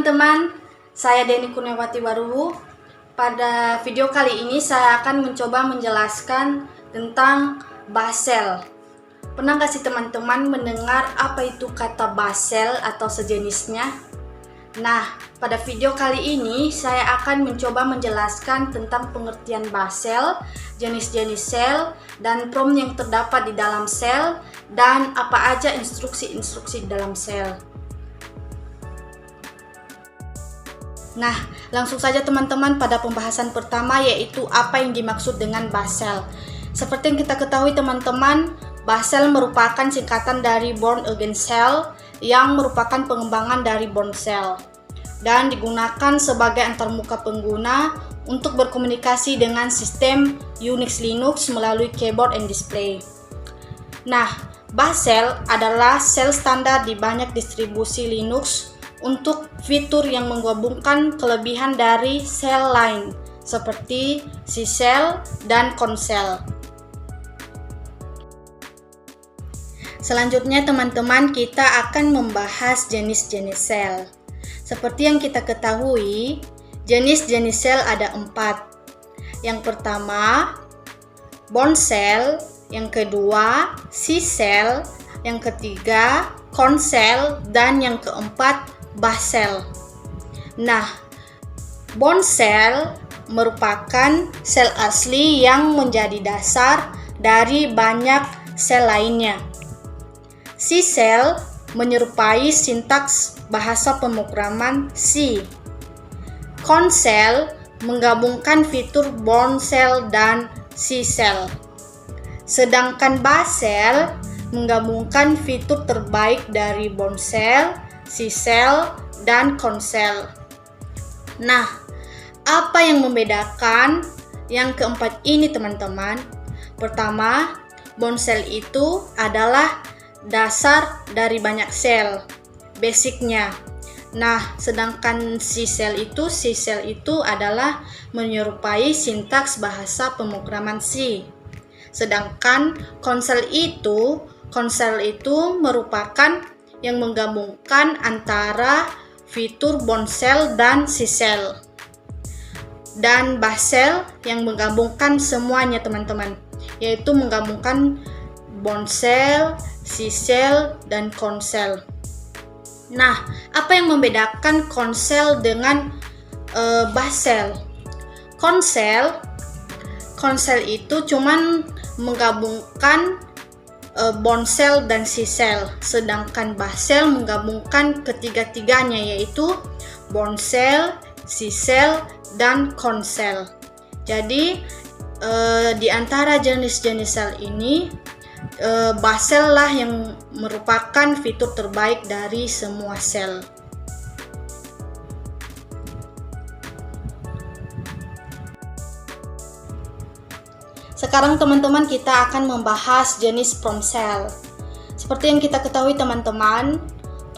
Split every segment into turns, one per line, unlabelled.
teman-teman, saya Deni Kurniawati Waruhu. Pada video kali ini saya akan mencoba menjelaskan tentang basel. Pernah nggak sih teman-teman mendengar apa itu kata basel atau sejenisnya? Nah, pada video kali ini saya akan mencoba menjelaskan tentang pengertian basel, jenis-jenis sel, dan prompt yang terdapat di dalam sel, dan apa aja instruksi-instruksi di dalam sel. Nah, langsung saja teman-teman pada pembahasan pertama, yaitu apa yang dimaksud dengan basel. Seperti yang kita ketahui teman-teman, basel merupakan singkatan dari born again cell yang merupakan pengembangan dari born cell dan digunakan sebagai antarmuka pengguna untuk berkomunikasi dengan sistem Unix Linux melalui keyboard and display. Nah, basel adalah sel standar di banyak distribusi Linux untuk fitur yang menggabungkan kelebihan dari sel lain seperti C-cell dan Concel. Selanjutnya teman-teman, kita akan membahas jenis-jenis sel. Seperti yang kita ketahui, jenis-jenis sel ada 4. Yang pertama, bond cell, yang kedua, C-cell, yang ketiga, Concel, dan yang keempat, basel. Nah, bond cell merupakan sel asli yang menjadi dasar dari banyak sel lainnya. C-cell menyerupai sintaks bahasa pemrograman C. Concel menggabungkan fitur bond cell dan C-cell. Sedangkan basel menggabungkan fitur terbaik dari bond cell, C-cell, dan Concel. Nah, apa yang membedakan yang keempat ini teman-teman? Pertama, bond cell itu adalah dasar dari banyak sel, basicnya. Nah, sedangkan C-cell itu adalah menyerupai sintaks bahasa pemrograman C. Sedangkan Concel itu merupakan yang menggabungkan antara fitur bond cell dan C-cell. Dan basel yang menggabungkan semuanya teman-teman, yaitu menggabungkan bond cell, C-cell, dan Concel. Nah, apa yang membedakan Concel dengan basel? Concel itu cuman menggabungkan bond cell dan C-cell, sedangkan basel menggabungkan ketiga-tiganya, yaitu bond cell, C-cell, dan Concel. Jadi di antara jenis-jenis sel ini, basel lah yang merupakan fitur terbaik dari semua sel. Sekarang teman-teman, kita akan membahas jenis prompt cell. Seperti yang kita ketahui teman-teman,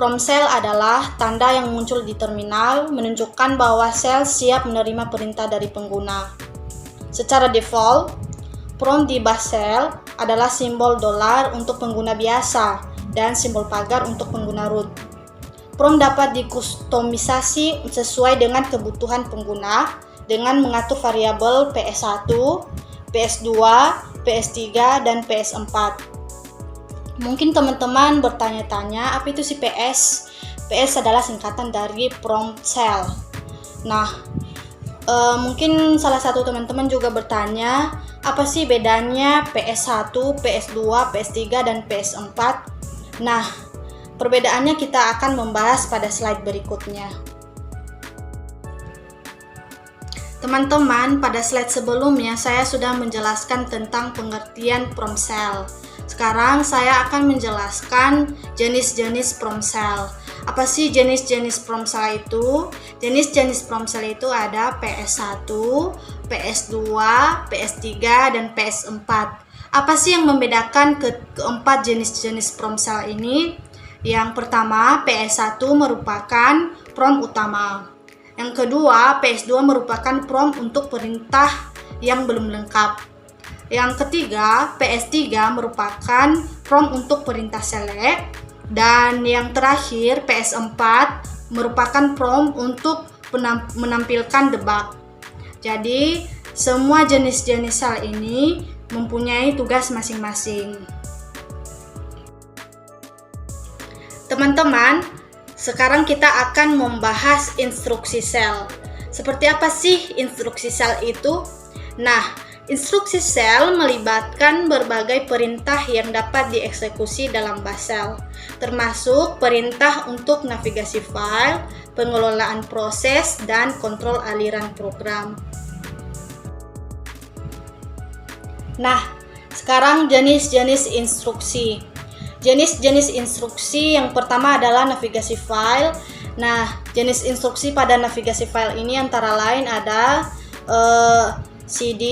prompt cell adalah tanda yang muncul di terminal menunjukkan bahwa sel siap menerima perintah dari pengguna. Secara default, prompt di basel adalah simbol $, untuk pengguna biasa dan simbol pagar untuk pengguna root. Prompt dapat dikustomisasi sesuai dengan kebutuhan pengguna dengan mengatur variabel PS1, PS2, PS3, dan PS4. Mungkin teman-teman bertanya-tanya, apa itu si PS? PS adalah singkatan dari prompt cell. Nah, mungkin salah satu teman-teman juga bertanya, apa sih bedanya PS1, PS2, PS3, dan PS4? Nah, perbedaannya kita akan membahas pada slide berikutnya. Teman-teman, pada slide sebelumnya saya sudah menjelaskan tentang pengertian prompt cell. Sekarang saya akan menjelaskan jenis-jenis prompt cell. Apa sih jenis-jenis prompt cell itu? Jenis-jenis prompt cell itu ada PS1, PS2, PS3, dan PS4. Apa sih yang membedakan keempat jenis-jenis prompt cell ini? Yang pertama, PS1 merupakan prompt utama. Yang kedua, PS2 merupakan prompt untuk perintah yang belum lengkap. Yang ketiga, PS3 merupakan prompt untuk perintah select. Dan yang terakhir, PS4 merupakan prompt untuk menampilkan debug. Jadi, semua jenis-jenis sel ini mempunyai tugas masing-masing. Teman-teman, sekarang kita akan membahas instruksi sel. Seperti apa sih instruksi sel itu? Nah, instruksi sel melibatkan berbagai perintah yang dapat dieksekusi dalam bus sel, termasuk perintah untuk navigasi file, pengelolaan proses, dan kontrol aliran program. Nah, sekarang jenis-jenis instruksi. Jenis-jenis instruksi yang pertama adalah navigasi file. Nah, jenis instruksi pada navigasi file ini antara lain ada cd,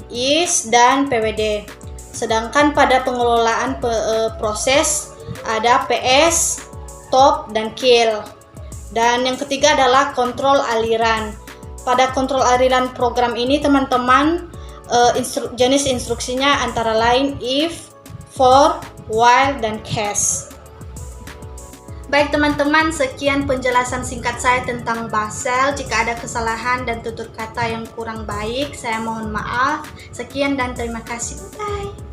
is, dan pwd. Sedangkan pada pengelolaan proses ada ps, stop, dan kill. Dan yang ketiga adalah kontrol aliran. Pada kontrol aliran program ini teman-teman, jenis instruksinya antara lain if, for, while, dan case. Baik teman-teman, sekian penjelasan singkat saya tentang bus sel. Jika ada kesalahan dan tutur kata yang kurang baik, saya mohon maaf. Sekian dan terima kasih. Bye.